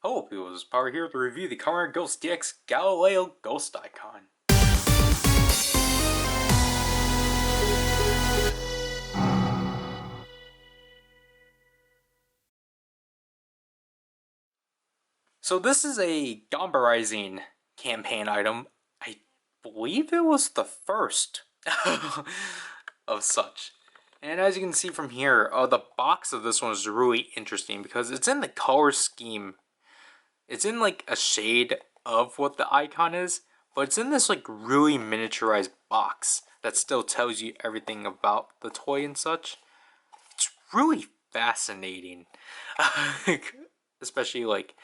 Hello people, this is Power here to review the Kamen Rider Ghost DX Galileo Ghost Eyecon. So this is a Gombarizing campaign item. I believe it was the first of such. And as you can see from here, the box of this one is really interesting because it's in the color scheme. It's in like a shade of what the icon is, but it's in this like really miniaturized box that still tells you everything about the toy and such. It's really fascinating. Especially like,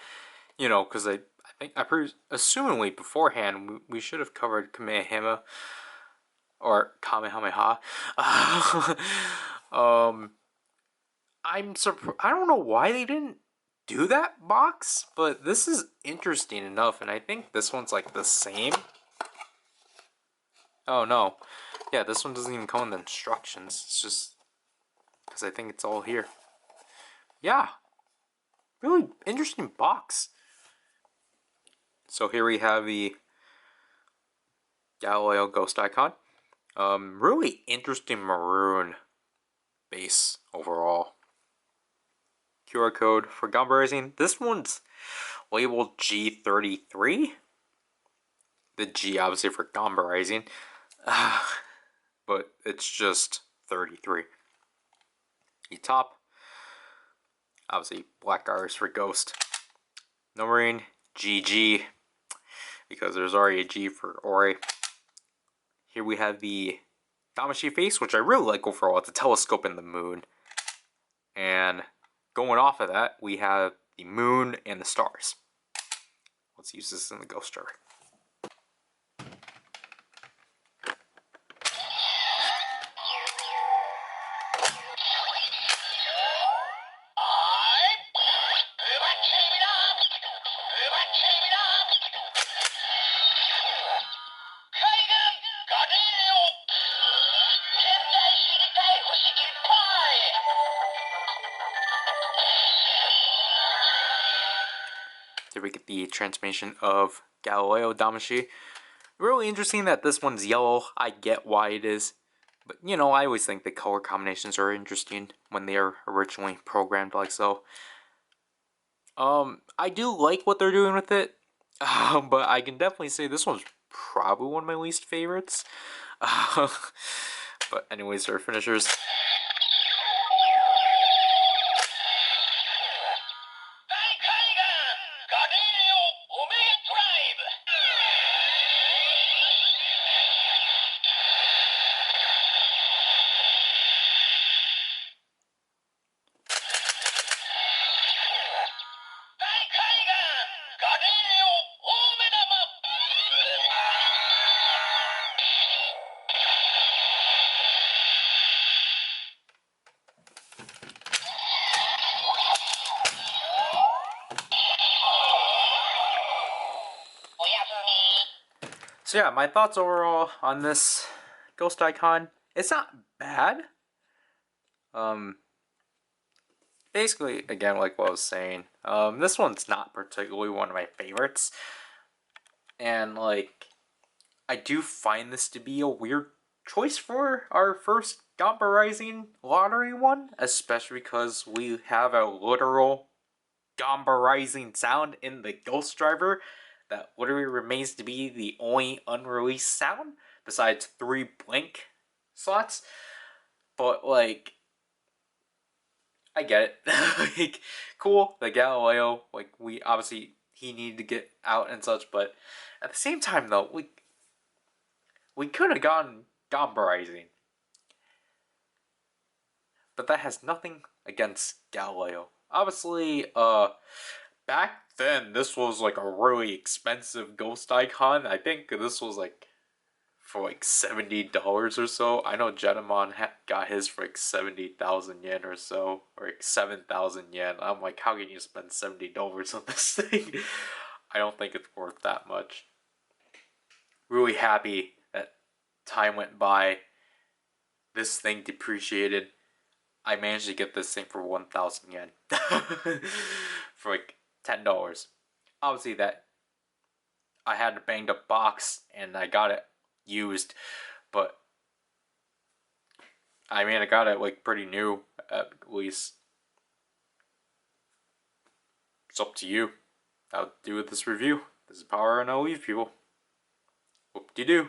you know, because I think assumingly beforehand we should have covered Kamehameha or Kamehameha. I'm surprised. I don't know why they didn't do that box, but this is interesting enough, and I think this one's like the same. Oh no, yeah, this one doesn't even come with instructions. It's just because I think it's all here. Yeah, really interesting box. So here we have the Galileo Ghost Eyecon. Really interesting maroon base overall. QR code for Gombarizing. This one's labeled G33. The G obviously for Gombarizing. But it's just 33. The top, obviously black iris for Ghost. Numbering GG, because there's already a G for Ori. Here we have the Damashi face, which I really like overall. It's a telescope in the moon. And going off of that, we have the moon and the stars. Let's use this in the Ghost driver. Here we get the transformation of Galileo Damashi. Really interesting that this one's yellow. I get why it is. But, you know, I always think the color combinations are interesting when they are originally programmed like so. I do like what they're doing with it. But I can definitely say this one's probably one of my least favorites. But anyways, our finishers. So yeah, my thoughts overall on this Ghost Eyecon. It's not bad. Basically, again, like what I was saying, this one's not particularly one of my favorites. And like, I do find this to be a weird choice for our first Gombarizing lottery one, especially because we have a literal Gombarizing sound in the Ghost driver that literally remains to be the only unreleased sound besides 3 blank slots. But like, I get it. Like, cool, the Galileo, like, we obviously he needed to get out and such, but at the same time though, we could have gone Gombarizing. But that has nothing against Galileo. Obviously, back then, this was like a really expensive Ghost Eyecon. I think this was like for like $70 or so. I know Getamon got his for like 70,000 yen or so, or like 7,000 yen. I'm like, how can you spend $70 on this thing? I don't think it's worth that much. Really happy that time went by. This thing depreciated. I managed to get this thing for 1,000 yen. For like $10. Obviously, that I had a banged up box and I got it used, but I mean, I got it like pretty new at least. It's up to you. I'll do with this review. This is Power, and I'll leave people. Hope you do.